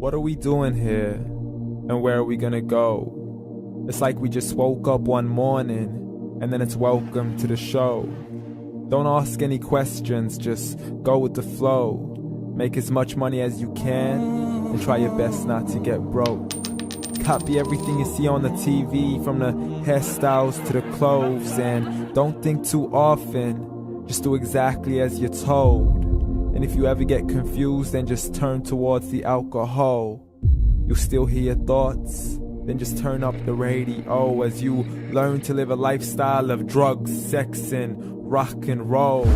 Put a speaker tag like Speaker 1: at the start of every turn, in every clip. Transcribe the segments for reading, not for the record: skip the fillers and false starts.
Speaker 1: What are we doing here? And where are we gonna go? It's like we just woke up one morning, and then it's welcome to the show. Don't ask any questions, just go with the flow. Make as much money as you can, and try your best not to get broke. Copy everything you see on the TV, from the hairstyles to the clothes, and don't think too often, just do exactly as you're told. And if you ever get confused, then just turn towards the alcohol. You'll still hear your thoughts, then just turn up the radio as you learn to live a lifestyle of drugs, sex, and rock and roll.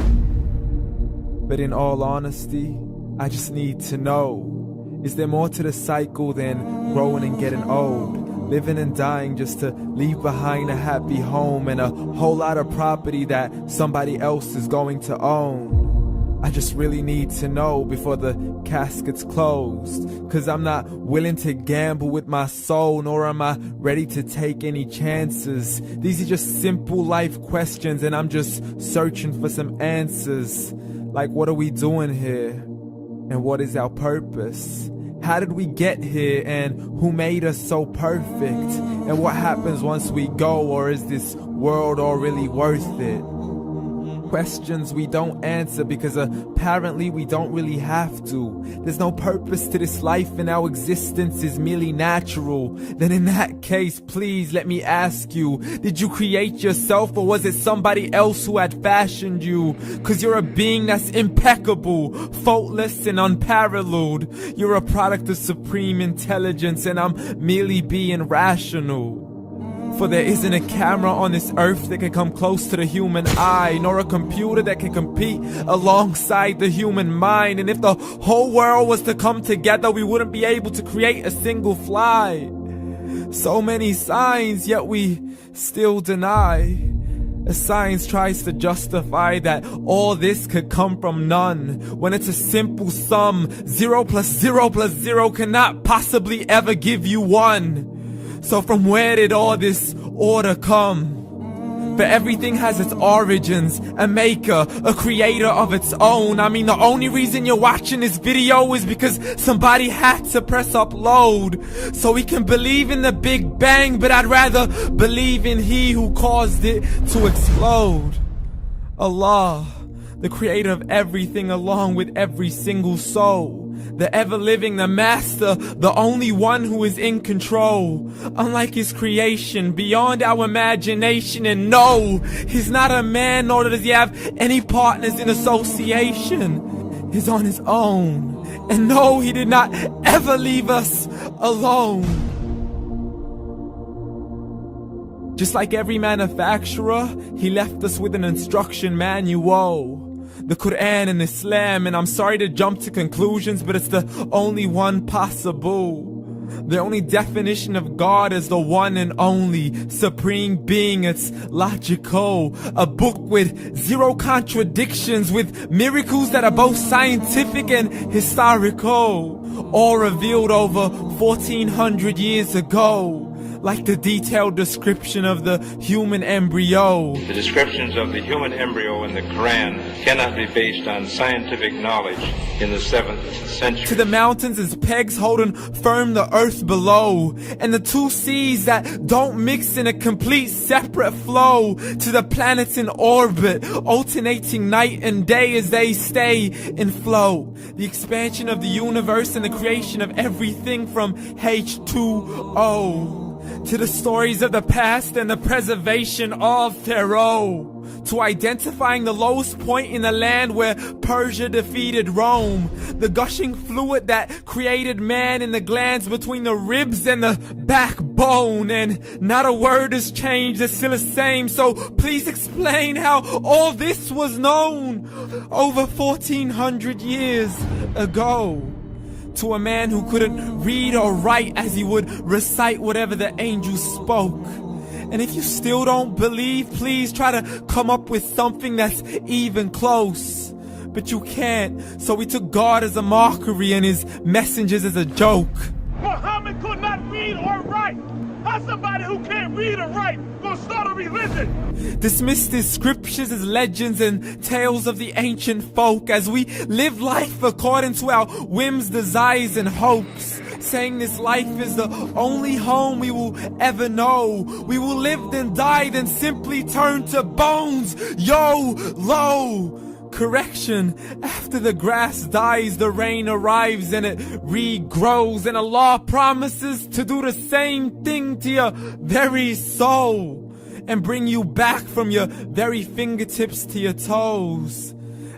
Speaker 1: But in all honesty, I just need to know, is there more to the cycle than growing and getting old? Living and dying just to leave behind a happy home and a whole lot of property that somebody else is going to own. I just really need to know before the casket's closed, 'cause I'm not willing to gamble with my soul, nor am I ready to take any chances. These are just simple life questions, and I'm just searching for some answers. Like, what are we doing here? And what is our purpose? How did we get here, and who made us so perfect? And what happens once we go, or is this world all really worth it? Questions we don't answer because apparently we don't really have to. There's no purpose to this life and our existence is merely natural. Then in that case, please let me ask you, did you create yourself, or was it somebody else who had fashioned you? 'Cause you're a being that's impeccable, faultless and unparalleled. You're a product of supreme intelligence, and I'm merely being rational. For there isn't a camera on this earth that can come close to the human eye, nor a computer that can compete alongside the human mind. And if the whole world was to come together, we wouldn't be able to create a single fly. So many signs, yet we still deny. As science tries to justify that all this could come from none, when it's a simple sum. 0 plus 0 plus 0 cannot possibly ever give you 1. So from where did all this order come? For everything has its origins, a maker, a creator of its own. I mean, the only reason you're watching this video is because somebody had to press upload. So we can believe in the Big Bang, but I'd rather believe in He who caused it to explode. Allah, the creator of everything along with every single soul. The ever-living, the master, the only one who is in control. Unlike his creation, beyond our imagination. And no, he's not a man, nor does he have any partners in association. He's on his own. And no, he did not ever leave us alone. Just like every manufacturer, he left us with an instruction manual. The Quran and Islam, and I'm sorry to jump to conclusions, but it's the only one possible. The only definition of God is the one and only supreme being. It's logical, a book with 0 contradictions, with miracles that are both scientific and historical, all revealed over 1400 years ago. Like the detailed description of the human embryo.
Speaker 2: The descriptions of the human embryo in the Quran cannot be based on scientific knowledge in the 7th century.
Speaker 1: To the mountains as pegs holding firm the earth below, and the 2 seas that don't mix in a complete separate flow. To the planets in orbit, alternating night and day as they stay in flow. The expansion of the universe and the creation of everything from H2O. To the stories of the past and the preservation of Pharaoh. To identifying the lowest point in the land where Persia defeated Rome. The gushing fluid that created man in the glands between the ribs and the backbone. And not a word has changed, it's still the same. So please explain how all this was known over 1400 years ago. To a man who couldn't read or write, as he would recite whatever the angels spoke. And if you still don't believe, please try to come up with something that's even close. But you can't, so we took God as a mockery and his messengers as a joke.
Speaker 3: Muhammad could not read or write. How somebody who can't read or write gonna start a religion?
Speaker 1: Dismissed his scriptures as legends and tales of the ancient folk, as we live life according to our whims, desires, and hopes. saying this life is the only home we will ever know. We will live then die, then simply turn to bones. YOLO! Correction, after the grass dies, the rain arrives and it regrows, and Allah promises to do the same thing to your very soul and bring you back from your very fingertips to your toes,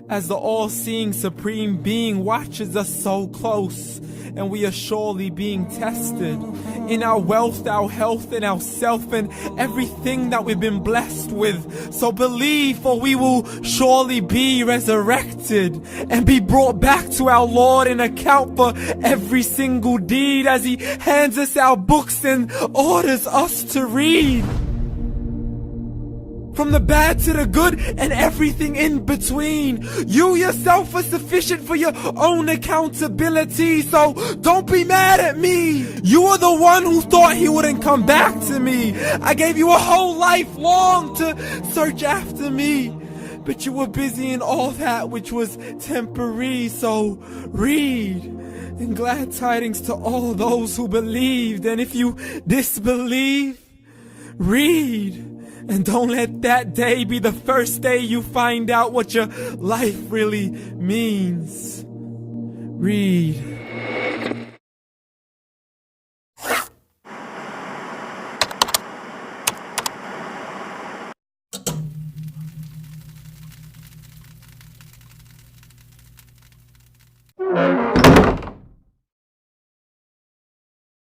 Speaker 1: as the all-seeing supreme being watches us so close, and we are surely being tested in our wealth, our health, and our self, and everything that we've been blessed with. So believe, for we will surely be resurrected and be brought back to our Lord and account for every single deed, as He hands us our books and orders us to read. From the bad to the good and everything in between. You yourself are sufficient for your own accountability, so don't be mad at me. You are the one who thought He wouldn't come back to me. I gave you a whole life long to search after me, but you were busy in all that which was temporary. So read, and glad tidings to all those who believed. And if you disbelieve, read. And don't let that day be the first day you find out what your life really means. Read.